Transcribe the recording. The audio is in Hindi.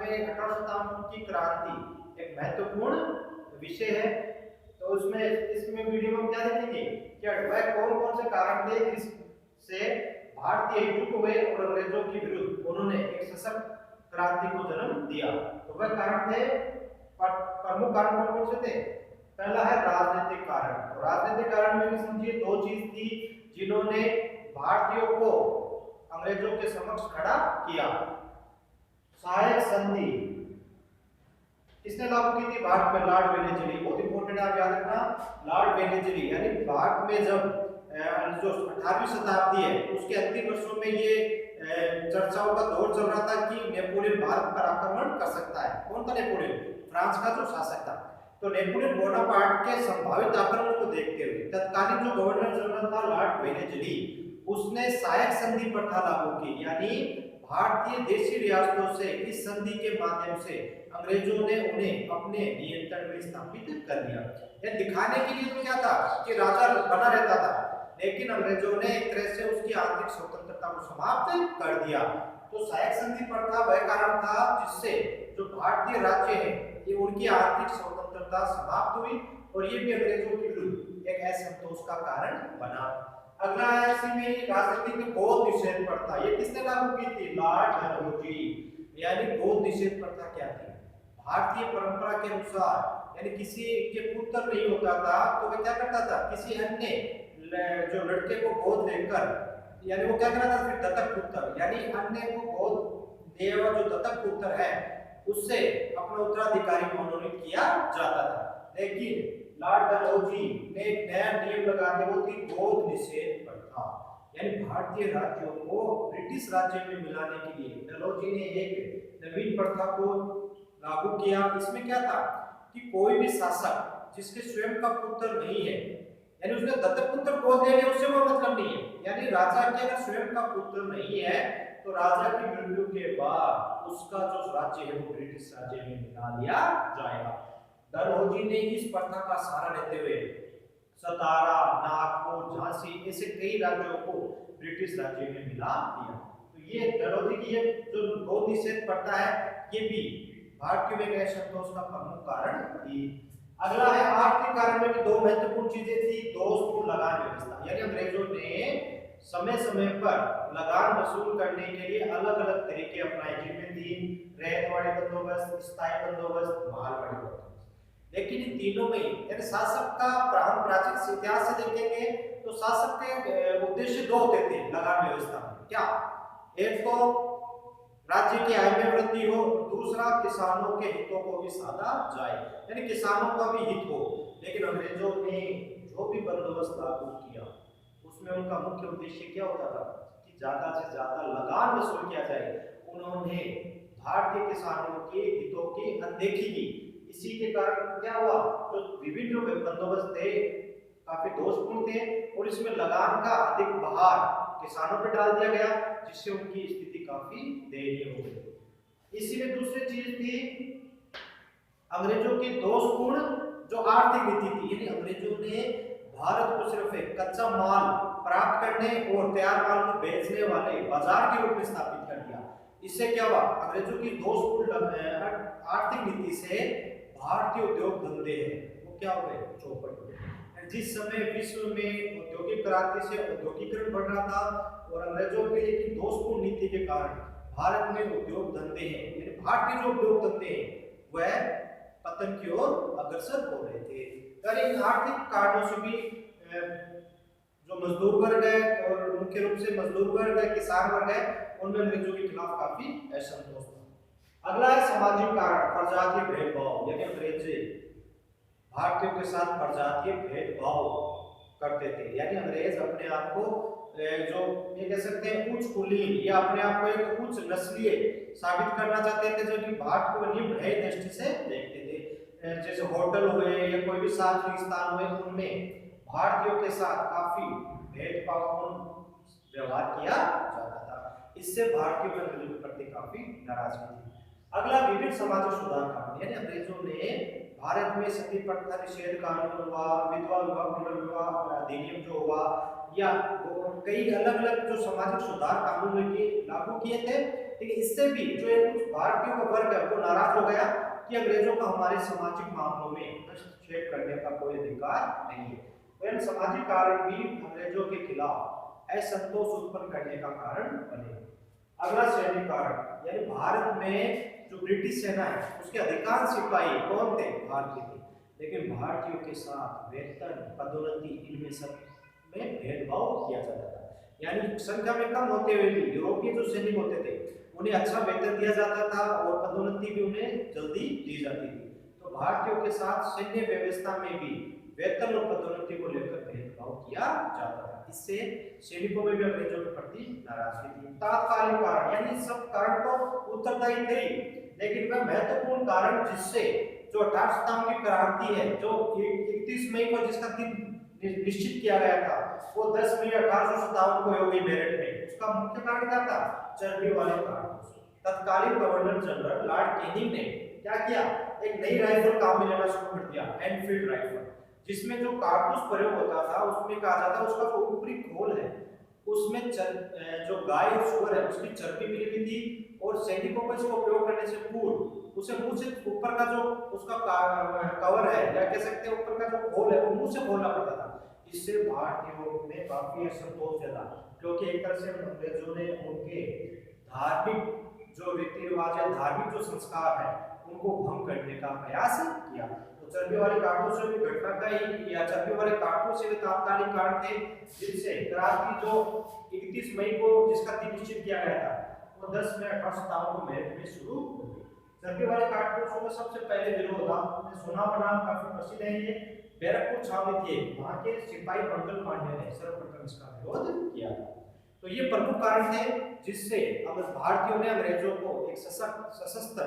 में 1857 की क्रांति एक महत्वपूर्ण विषय है। तो उसमें इसमें वीडियो में क्या देखेंगे कि वह कौन कौन से कारण थे जिससे भारतीय एकजुट हुए और अंग्रेजों के विरुद्ध उन्होंने एक सशक्त क्रांति को जन्म दिया। तो वह कारण थे, प्रमुख कारण कौन कौन से थे? पहला है राजनीतिक कारण। तो राजनीतिक कारण में भी समझिए दो चीज थी जिन्होंने भारतीयों को अंग्रेजों के समक्ष खड़ा किया। सहायक संधि किसने लागू की थी भारत में? Lord Wellesley. बहुत इंपॉर्टेंट है, आप याद रखना। लॉर्ड वेलेस्ली यानी भारत में जब जो 18वीं शताब्दी है उसके अंतिम वर्षों में ये चर्चाओं का दौर चल रहा था कि नेपोलियन भारत पर आक्रमण कर सकता है। कौन था नेपोलियन? फ्रांस का जो शासक था। तो नेपोलियन बोनापार्ट के संभावित आक्रमण को देखते हुए तत्कालीन जो गवर्नर जनरल था लॉर्ड वेलेस्ली, उसने सहायक संधि प्रथा लागू की, यानी भारतीय देशी रियासतों से इस संधि के माध्यम से अंग्रेजों ने उन्हें अपने नियंत्रण में स्थापित कर दिया। यह दिखाने के लिए तो क्या था कि राजा बना रहता था, लेकिन अंग्रेजों ने एक तरह से उसकी आर्थिक स्वतंत्रता को समाप्त कर दिया। तो सहायक संधि प्रथा वह कारण था जिससे जो भारतीय राज्य है ये उनकी आर्थिक स्वतंत्रता समाप्त हुई और ये भी अंग्रेजों के विरुद्ध एक असंतोष का कारण बना। अगला है इसी में राजनीति में गोद निषेध प्रथा। ये किसने लागू की थी? लॉर्ड डलहौजी। यानी गोद निषेध प्रथा क्या थी? भारतीय परंपरा के अनुसार यानी किसी के पुत्र नहीं होता था तो वह क्या करता था, किसी अन्य जो लड़के को गोद लेकर, यानी वो क्या करता था फिर दत्तक पुत्र, यानी अन्य को गोद दिया हुआ जो दत्तक पुत्र है उससे अपना उत्तराधिकारी मनोनीत किया जाता था। लेकिन लॉर्ड डलहौजी ने एक नया नियम लगा दिया, वो थी गोद निषेध प्रथा। यानी भारतीय राज्यों को ब्रिटिश राज्य में मिलाने के लिए डलहौजी ने एक नवीन प्रथा को लागू किया। इसमें क्या था कि कोई भी शासक जिसके स्वयं का पुत्र नहीं है, यानी उसने दत्तक पुत्र गोद ले लिया, उससे वो मतलब नहीं है। यानी राजा के अगर स्वयं का पुत्र नहीं है तो राजा की मृत्यु के बाद उसका जो राज्य है वो ब्रिटिश राज्य में मिला दिया जाएगा। डलहौजी ने इस प्रथा का सहारा लेते हुए सतारा, नागपुर, झांसी ऐसे कई राज्यों को ब्रिटिश राज्य में मिला दिया। तो ये डलहौजी की ये जो गोद निषेध प्रथा है ये भी भारतीयों में असंतोष का प्रमुख कारण थी। अगला है आर्थिक कारण में भी दो महत्वपूर्ण चीजें थी। दोस्त लगान व्यवस्था, यानी अंग्रेजों ने समय समय पर लगान वसूल करने के लिए अलग अलग तरीके अपनाए, जिनमें तीन रैयतवाड़ी बंदोबस्त, स्थायी बंदोबस्त, मालवाड़ी बंदोबस्त। लेकिन इन तीनों में यानी शासक का हम प्राचीन इतिहास से देखेंगे तो शासक के उद्देश्य दो होते थे लगान व्यवस्था में। क्या? एक तो राज्य की आय में वृद्धि हो, दूसरा किसानों के हितों को भी साधा जाए, यानी किसानों का भी हित हो। लेकिन अंग्रेजों ने जो भी बंदोबस्त लागू किया उसमें उनका मुख्य उद्देश्य क्या होता था कि ज्यादा से ज्यादा लगान वसूल किया जाए। उन्होंने भारतीय किसानों के हितों की अनदेखी की। इसी के कारण क्या हुआ, तो विभिन्न जो बंदोबस्त थे काफी दोषपूर्ण थे और इसमें लगान का अधिक भार किसानों पर डाल दिया गया, जिससे उनकी स्थिति काफी दयनीय हो गई। इसी में दूसरी चीज थी अंग्रेजों की दोषपूर्ण जो आर्थिक नीति थी, यानी अंग्रेजों ने भारत को सिर्फ एक कच्चा माल प्राप्त करने और तैयार माल को बेचने वाले बाजार के रूप में स्थापित कर दिया। इससे क्या हुआ, अंग्रेजों की दोषपूर्ण आर्थिक नीति से भारतीय उद्योग धंधे हैं वो क्या हो गए, चौपट हो गए। जिस समय विश्व में औद्योगिक क्रांति से औद्योगिकरण बढ़ रहा था और अंग्रेजों के लिए दोषपूर्ण नीति के कारण भारत में उद्योग धंधे हैं, यानी भारतीय जो उद्योग धंधे हैं वह पतन की ओर अग्रसर हो रहे थे। इन आर्थिक कारणों से भी जो मजदूर वर्ग है और मुख्य रूप से मजदूर वर्ग है, किसान वर्ग है, उनमें अंग्रेजों के खिलाफ काफी असंतोष था। अगला है सामाजिक कारण, प्रजातीय भेदभाव, यानी अंग्रेज भारतीयों के साथ प्रजातीय भेदभाव करते थे। यानी अंग्रेज अपने आप को जो ये कह सकते हैं उच्च कुलीन या अपने आप को एक उच्च नस्लीय साबित करना चाहते थे, जो कि भारत को निम्न है दृष्टि से देखते थे। जैसे होटल हुए या कोई भी सार्वजनिक स्थान हुए उनमें भारतीयों के साथ काफी भेदभावपूर्ण व्यवहार किया जाता था। इससे भारतीयों में अंग्रेजों के प्रति काफी नाराजगी थी। अगला विभिन्न सामाजिक सुधार कानून, यानी अंग्रेजों ने भारत में सती प्रथा निषेध कानून हुआ, विधवा विवाह पुनर्विवाह अधिनियम जो हुआ, या कई अलग अलग जो सामाजिक सुधार कानून लागू किए थे। लेकिन इससे भी जो एक भारतीयों का वर्ग है वो नाराज हो गया कि अंग्रेजों का हमारे सामाजिक मामलों में हस्तक्षेप करने का कोई अधिकार नहीं है। तो इन सामाजिक कारण भी अंग्रेजों के खिलाफ असंतोष उत्पन्न करने का कारण बने। अगला सैनिक कारण, यानी भारत में जो ब्रिटिश सेना है उसके अधिकांश सिपाही कौन थे? भारतीय थे। लेकिन भारतीयों के साथ वेतन, पदोन्नति, इनमें सब में भेदभाव किया जाता था। यानी संख्या में कम होते हुए भी यूरोपीय जो सैनिक होते थे उन्हें अच्छा वेतन दिया जाता था और पदोन्नति भी उन्हें जल्दी दी जाती थी। तो भारतीयों के साथ सैन्य व्यवस्था में भी वेतन और पदोन्नति को लेकर भेदभाव किया जाता था। इससे सैनिकों में भी अंग्रेजों के प्रति नाराजगी थी। तात्कालिक कारण, यानी सब कारण तो उत्तरदायी थे, लेकिन वह महत्वपूर्ण कारण जिससे जो 18 सितंबर की क्रांति है, जो 31 मई को जिसका दिन निश्चित किया गया था, वो 10 मई 1857 को हो गई मेरठ में। उसका मुख्य कारण क्या था? चर्बी वाले कारतूस। तत्कालीन गवर्नर जनरल लॉर्ड कैनिंग ने क्या किया? एक नई राइफल काम में लेना शुरू कर दिया, एनफील्ड राइफल, जिसमें जो कारतूस प्रयोग होता था उसमें कहा जाता उसका जो ऊपरी खोल है उसमें जो गाय सुअर है उसकी चर्बी मिली हुई थी, और सैनिकों को इसको प्रयोग करने से पूर्व उसे मुंह से ऊपर का जो उसका कवर है या कह सकते हैं ऊपर का जो खोल है वो मुंह से खोलना पड़ता था। इससे भारतीयों में काफी असंतोष था, क्योंकि एक तरह से अंग्रेजों ने उनके धार्मिक जो रीति रिवाज या धार्मिक जो संस्कार है उनको भंग करने का प्रयास किया। तो चर्बी वाले कारतूस की घटना का ही या चर्बी वाले कारतूस से तात्कालिक कारण थे, जिनसे क्रांति जो 31 मई को जिसका दिन निश्चित किया गया था वो 10 मई 1857 को मेरठ में शुरू हो गई। चर्बी वाले कारतूसों का सबसे पहले विरोध था, सोनावा नाम काफी प्रसिद्ध है, ये बैरकपुर छावनी थे, वहां के सिपाही मंगल पांडे ने सर्वप्रथम इसका विरोध किया था। तो ये प्रमुख कारण थे जिससे अब भारतीयों ने अंग्रेजों को एक सशक्त